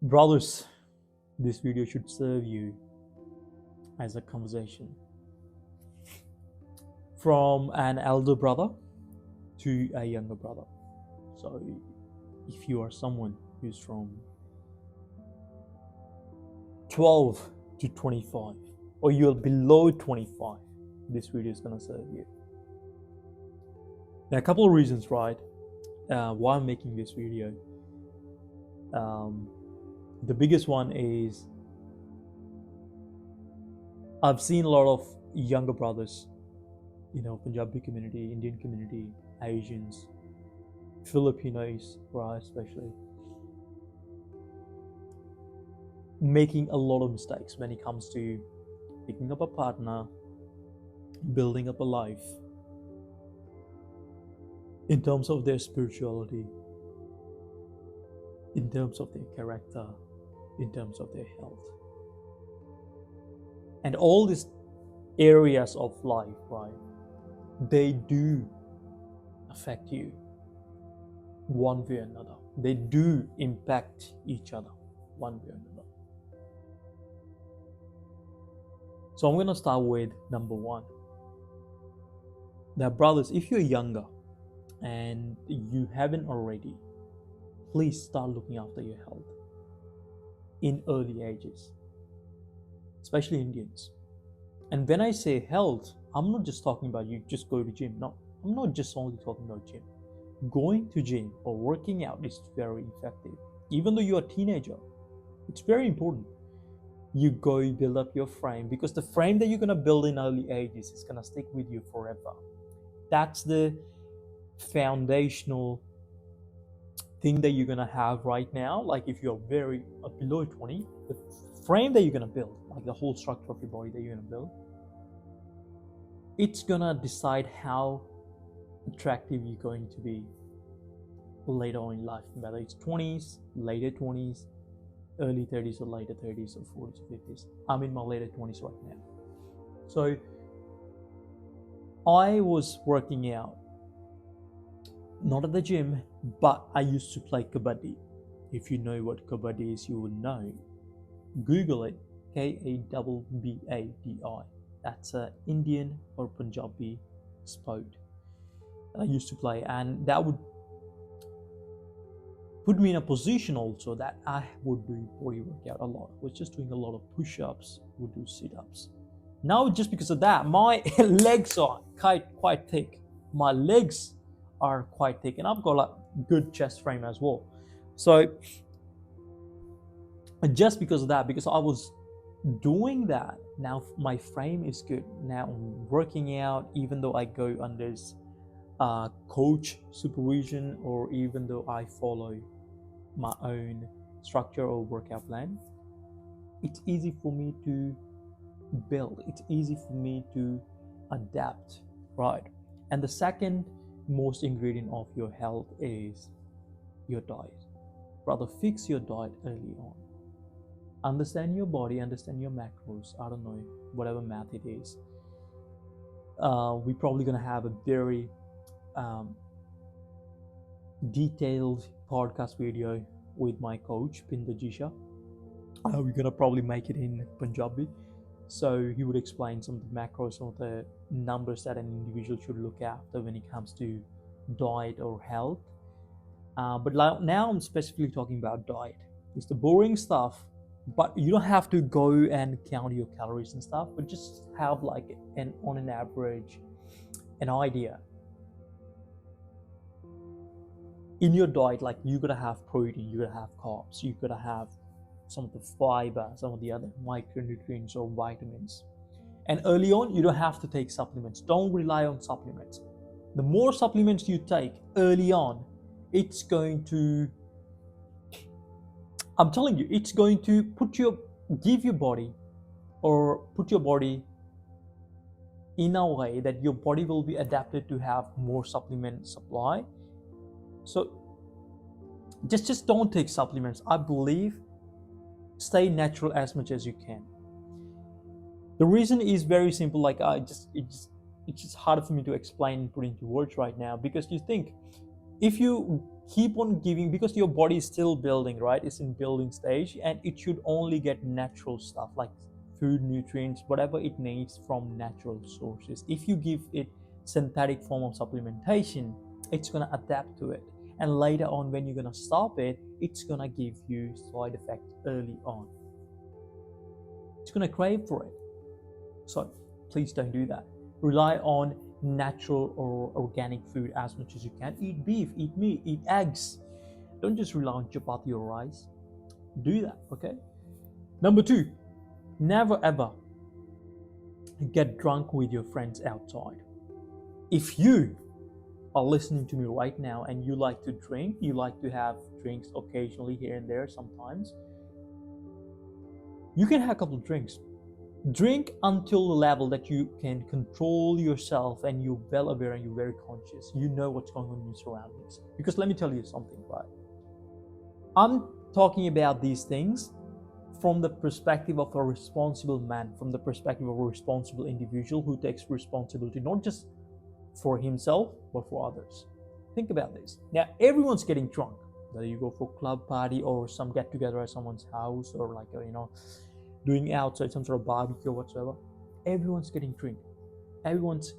Brothers, this video should serve you as a conversation from an elder brother to a younger brother. So if you are someone who's from 12 to 25 or you're below 25, this video is going to serve you. Now, a couple of reasons, right, why I'm making this video. The biggest one is I've seen a lot of younger brothers, Punjabi community, Indian community, Asians, Filipinos, right, especially, making a lot of mistakes when it comes to picking up a partner, building up a life, in terms of their spirituality, in terms of their character, in terms of their health. And all these areas of life, right, they do affect you one way or another. They do impact each other one way or another. So I'm going to start with number one. Now, brothers, if you're younger and you haven't already, please start looking after your health in early ages, especially Indians. And when I say health, I'm not just talking about you just go to gym. No, I'm not just only talking about gym. Going to gym or working out is very effective. Even though you're a teenager, it's very important. You go build up your frame, because the frame that you're going to build in early ages is going to stick with you forever. That's the foundational thing that you're going to have right now. Like if you're very below 20, the frame that you're going to build, like the whole structure of your body that you're going to build, it's going to decide how attractive you're going to be later on in life, whether it's 20s, later 20s, early 30s or later 30s or 40s or 50s. I'm in my later 20s right now. So I was working out, not at the gym, but I used to play kabaddi. If you know what kabaddi is, you will know. Google it, Kabbadi. That's an Indian or Punjabi sport that I used to play, and that would put me in a position also that I would do body workout a lot. I was just doing a lot of push-ups, would do sit-ups. Now, just because of that, my legs are quite thick. My legs are quite thick, and I've got a good chest frame as well. So just because of that, because I was doing that, now my frame is good. Now I'm working out, even though I go under coach supervision, or even though I follow my own structure or workout plan, it's easy for me to build. It's easy for me to adapt, right? And the second most ingredient of your health is your diet. Brother, fix your diet early on. Understand your body, understand your macros. I don't know, whatever math it is. We're probably going to have a very detailed podcast video with my coach, Pinder Jisha. We're going to probably make it in Punjabi. So he would explain some of the macros, some of the numbers that an individual should look after when it comes to diet or health. But now I'm specifically talking about diet. It's the boring stuff, but you don't have to go and count your calories and stuff, but just have like on an average, an idea. In your diet, like you gotta have protein, you gotta have carbs, you gotta have some of the fiber, some of the other micronutrients or vitamins. And early on, you don't have to take supplements. Don't rely on supplements. The more supplements you take early on, it's going to, I'm telling you, it's going to put your body in a way that your body will be adapted to have more supplement supply. So just don't take supplements. I believe stay natural as much as you can. The reason is very simple. Like it's just hard for me to explain and put into words right now, because you think If you keep on giving, because your body is still building, right? It's in building stage, and it should only get natural stuff like food, nutrients, whatever it needs from natural sources. If you give it synthetic form of supplementation, it's going to adapt to it, and later on when you're going to stop it, it's going to give you side effects early on. It's going to crave for it. So please don't do that. Rely on natural or organic food as much as you can. Eat beef, eat meat, eat eggs. Don't just rely on chapati or rice. Do that, okay? Number 2, never ever get drunk with your friends outside. If you are listening to me right now and you like to drink, you like to have drinks occasionally here and there sometimes, you can have a couple of drinks. Drink until the level that you can control yourself and you're well aware and you're very conscious. You know what's going on in your surroundings. Because let me tell you something, right? I'm talking about these things from the perspective of a responsible man, from the perspective of a responsible individual who takes responsibility not just for himself, but for others. Think about this. Now, everyone's getting drunk, whether you go for a club party or some get together at someone's house or like doing outside some sort of barbecue or whatsoever. Everyone's getting drink. Everyone's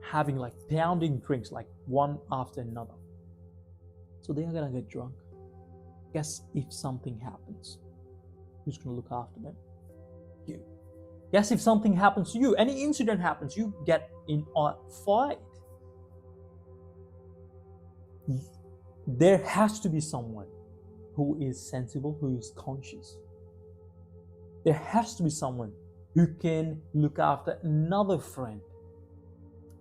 having like pounding drinks, like one after another. So they are gonna get drunk. Guess if something happens, who's gonna look after them? You. Guess if something happens to you, any incident happens, you get in a fight. There has to be someone who is sensible, who is conscious. There has to be someone who can look after another friend.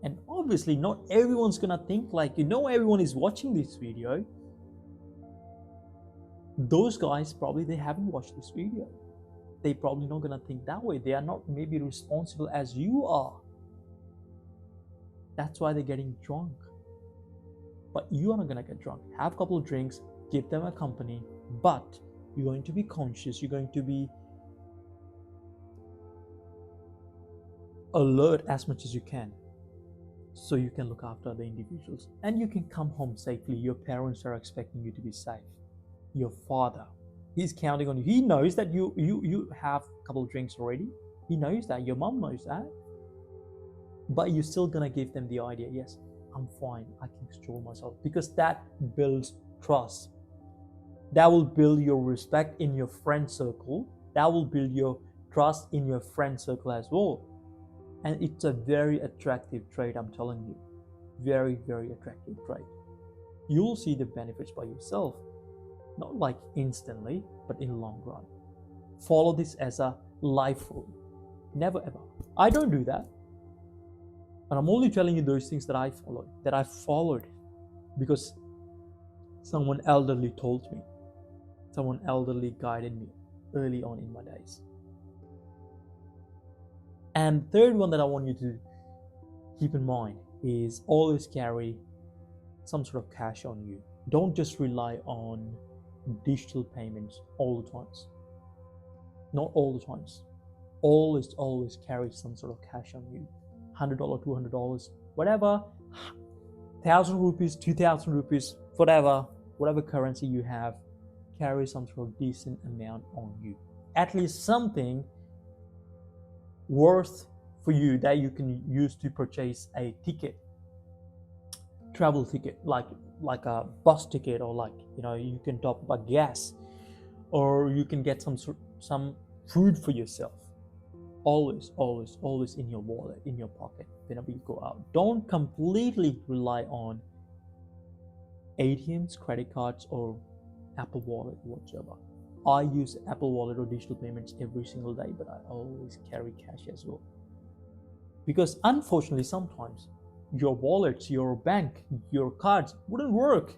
And obviously, not everyone's gonna think like, everyone is watching this video. Those guys probably they haven't watched this video. They probably not gonna think that way. They are not maybe responsible as you are. That's why they're getting drunk. But you are not gonna get drunk. Have a couple of drinks, give them a company, but you're going to be conscious, you're going to be alert as much as you can, so you can look after other individuals and you can come home safely. Your parents are expecting you to be safe. Your father, he's counting on you. He knows that you have a couple of drinks already. He knows that. Your mom knows that. But you're still gonna give them the idea, yes, I'm fine, I can control myself, because that builds trust. That will build your respect in your friend circle. That will build your trust in your friend circle as well. And it's a very attractive trait, I'm telling you. Very, very attractive trait. You'll see the benefits by yourself. Not like instantly, but in the long run. Follow this as a life rule. Never ever. I don't do that. And I'm only telling you those things that I followed because someone elderly told me. Someone elderly guided me early on in my days. And third one that I want you to keep in mind is always carry some sort of cash on you. Don't just rely on digital payments all the times. Not all the times. Always carry some sort of cash on you. $100, $200, whatever, 1,000 rupees, 2,000 rupees, whatever currency you have, carry some sort of decent amount on you. At least something worth for you that you can use to purchase a ticket, travel ticket, like a bus ticket, or you can top up gas, or you can get some food for yourself. Always in your wallet, in your pocket whenever you go out. Don't completely rely on ATMs, credit cards, or Apple Wallet, whatsoever. I use Apple Wallet or digital payments every single day, but I always carry cash as well. Because unfortunately, sometimes your wallets, your bank, your cards wouldn't work.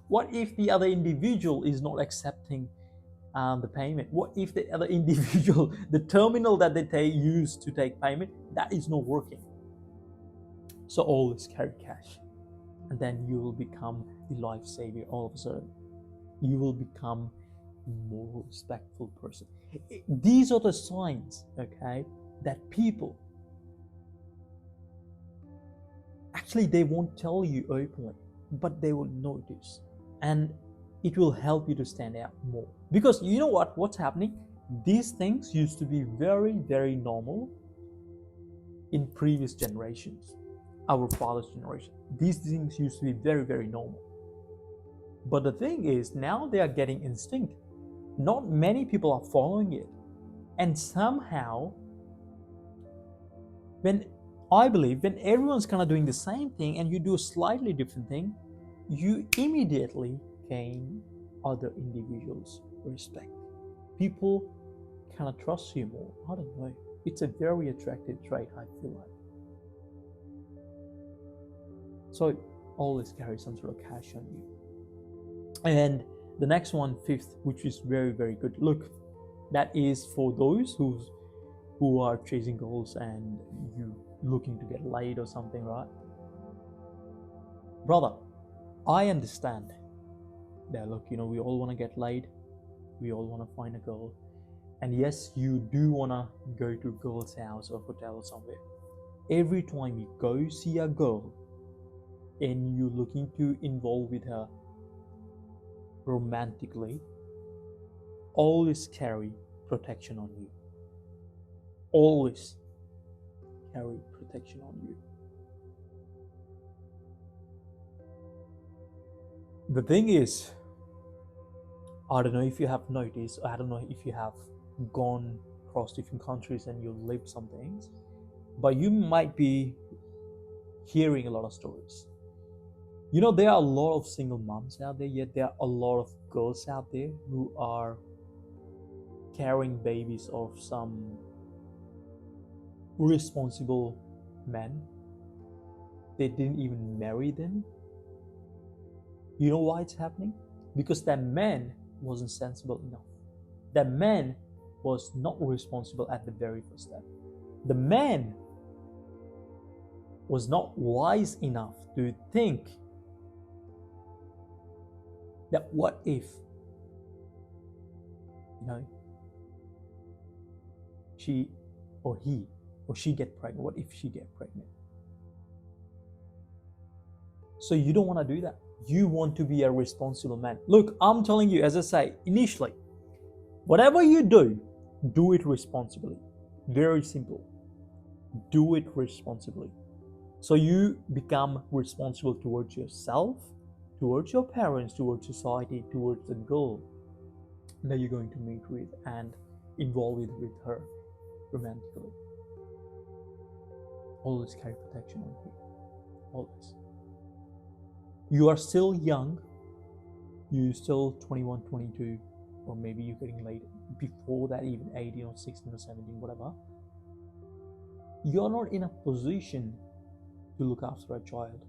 What if the other individual is not accepting the payment? What if the other individual, the terminal that they use to take payment, that is not working? So always carry cash, and then you will become the life savior all of a sudden. You will become a more respectful person. These are the signs, okay, that people actually they won't tell you openly. but they will notice, and it will help you to stand out more. Because you know what's happening? These things used to be very, very normal in previous generations, our father's generation. These things used to be very, very normal. But the thing is, now they are getting instinct. Not many people are following it. And somehow, when everyone's kind of doing the same thing and you do a slightly different thing, you immediately gain other individuals' respect. People kind of trust you more. I don't know. It's a very attractive trait, I feel like. So always carry some sort of cash on you. And the next one, fifth, which is very, very good. Look, that is for those who are chasing goals and you looking to get laid or something, right? Brother, I understand that, look, we all want to get laid. We all want to find a girl. And yes, you do want to go to a girl's house or hotel or somewhere. Every time you go see a girl and you're looking to involve with her romantically, always carry protection on you. Always carry protection on you. The thing is, I don't know if you have noticed, I don't know if you have gone across different countries and you lived some things, but you might be hearing a lot of stories. There are a lot of single moms out there, yet there are a lot of girls out there who are carrying babies of some irresponsible men. They didn't even marry them. You know why it's happening? Because that man wasn't sensible enough. That man was not responsible at the very first step. The man was not wise enough to think that what if, she or he or she get pregnant? What if she get pregnant? So you don't want to do that. You want to be a responsible man. Look, I'm telling you, as I say, initially, whatever you do it responsibly. Very simple. Do it responsibly. So you become responsible towards yourself, towards your parents, towards society, towards the girl that you're going to meet with and involve with her romantically. Always carry protection on you. Always. You are still young. You're still 21, 22, or maybe you're getting late before that, even 18 or 16 or 17, whatever. You're not in a position to look after a child.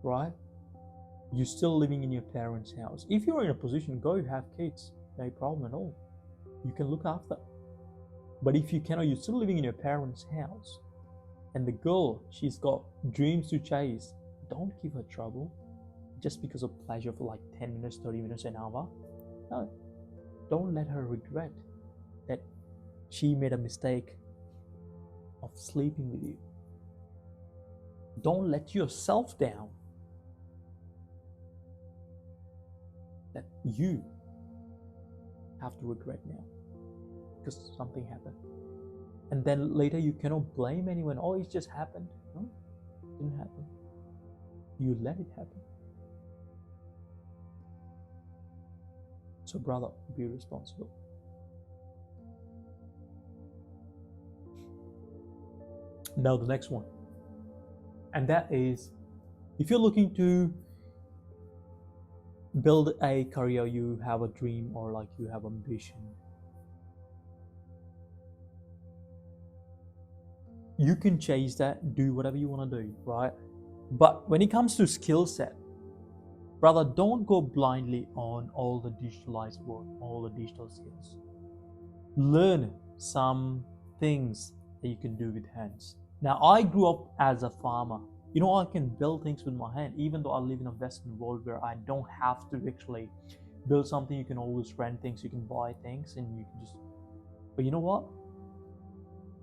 Right? You're still living in your parents' house. If you're in a position, go have kids. No problem at all. You can look after. But if you cannot, you're still living in your parents' house. And the girl, she's got dreams to chase. Don't give her trouble just because of pleasure for like 10 minutes, 30 minutes, an hour. No. Don't let her regret that she made a mistake of sleeping with you. Don't let yourself down that you have to regret now because something happened. And then later you cannot blame anyone. Oh, it just happened. No, it didn't happen. You let it happen. So brother, be responsible. Now the next one. And that is, if you're looking to build a career, you have a dream or like you have ambition, you can chase that, do whatever you want to do, right? But when it comes to skill set, brother, don't go blindly on all the digitalized work, all the digital skills. Learn some things that you can do with hands. Now, I grew up as a farmer. I can build things with my hand, even though I live in a Western world where I don't have to actually build something. You can always rent things, you can buy things, and you can just... But you know what?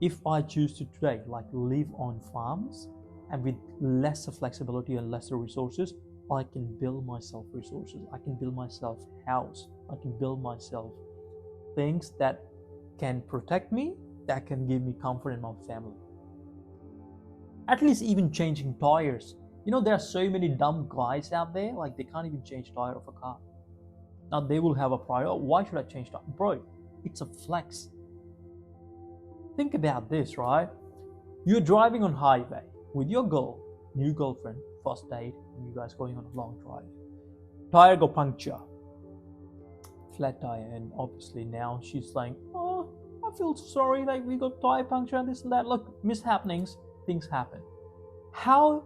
If I choose to today, like live on farms, and with lesser flexibility and lesser resources, I can build myself resources. I can build myself house. I can build myself things that can protect me, that can give me comfort in my family. At least even changing tires. You know, there are so many dumb guys out there, like they can't even change tire of a car. Now they will have a prior, why should I change tire? Bro, it's a flex. Think about this, right? You're driving on highway with your girl, new girlfriend, first date, and you guys going on a long drive. Tire go puncture, flat tire, and obviously now she's like, oh, I feel sorry, like we got tire puncture and this and that. Look, mishappenings, things happen. How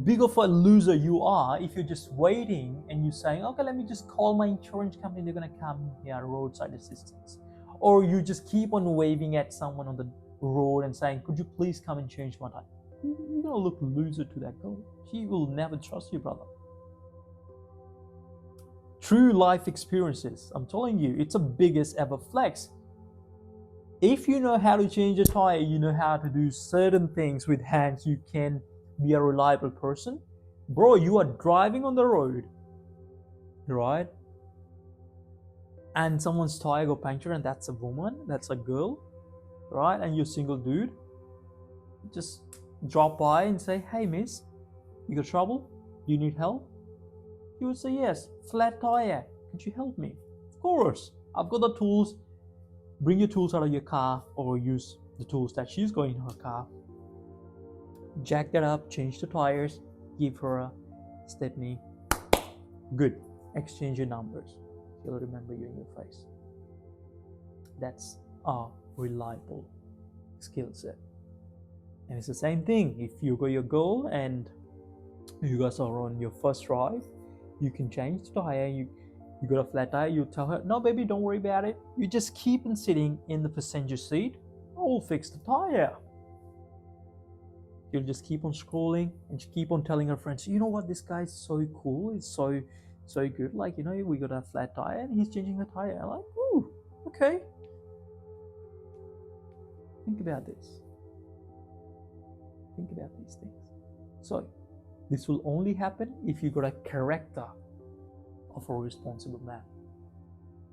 big of a loser you are if you're just waiting and you're saying, okay, let me just call my insurance company, they're gonna come here, roadside assistance. Or you just keep on waving at someone on the road and saying, could you please come and change my tire? You're gonna look loser to that girl. She will never trust you, brother. True life experiences, I'm telling you, it's a biggest ever flex. If you know how to change a tire, you know how to do certain things with hands, you can be a reliable person. Bro, you are driving on the road, right? And someone's tire go puncture, and that's a woman, that's a girl, right? And you're a single dude. Just drop by and say, hey miss, you got trouble? Do you need help? You would say, yes, flat tire, could you help me? Of course, I've got the tools. Bring your tools out of your car, or use the tools that she's going in her car. Jack that up, change the tires, give her a Stepney. Good. Exchange your numbers. She'll remember you in your face. That's a reliable skill set. And it's the same thing. If you got your goal and you guys are on your first drive, you can change the tire. You got a flat tire, you tell her, no baby, don't worry about it. You just keep on sitting in the passenger seat. I will fix the tire. You'll just keep on scrolling and keep on telling her friends, you know what, this guy's so cool, he's so good, like, you know, we got a flat tire and he's changing the tire. I'm like, ooh, okay. Think about this. Think about these things. So this will only happen if you got a character of a responsible man.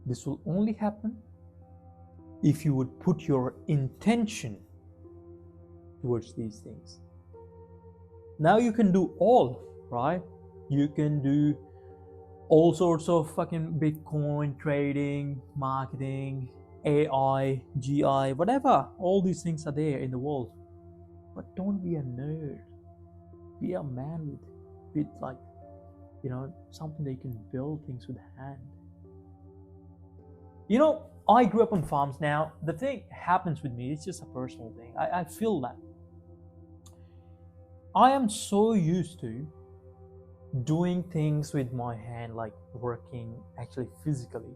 This will only happen if you would put your intention towards these things. Now you can do all, right? You can do all sorts of fucking Bitcoin trading, marketing, AI, GI, whatever. All these things are there in the world. But don't be a nerd. Be a man with like, you know, something that you can build things with hand. You know, I grew up on farms now. The thing happens with me, it's just a personal thing. I feel that. I am so used to doing things with my hand, like working actually physically.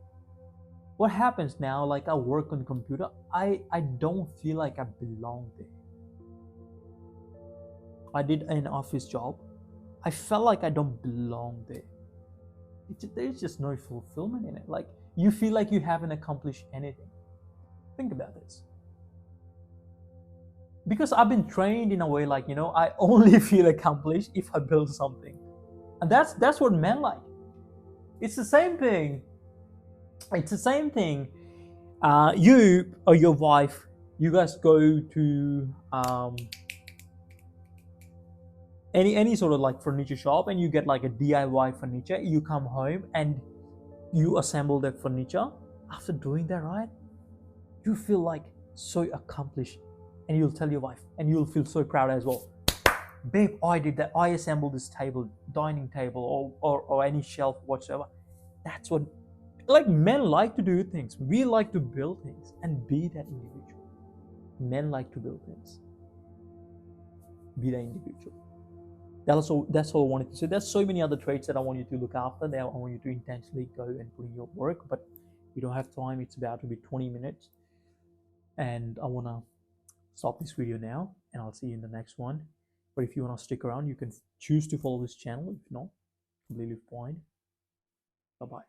What happens now, like I work on the computer, I don't feel like I belong there. I did an office job. I felt like I don't belong there. There's just no fulfillment in it. Like, you feel like you haven't accomplished anything. Think about this. Because I've been trained in a way, like, you know, I only feel accomplished if I build something. And that's what men like. It's the same thing. It's the same thing. You or your wife, you guys go to any sort of like furniture shop and you get like a DIY furniture. You come home and you assemble that furniture. After doing that, right, you feel like so accomplished, and you'll tell your wife and you'll feel so proud as well. Babe, I did that. I assembled this table, dining table, or any shelf whatsoever. That's what, like, men like to do things. We like to build things and be that individual. Men like to build things. Be that individual. That's all I wanted to say. There's so many other traits that I want you to look after. That I want you to intentionally go and put in your work, but we don't have time. It's about to be 20 minutes. And I want to stop this video now, and I'll see you in the next one. But if you want to stick around, you can choose to follow this channel. If not, completely fine. Bye-bye.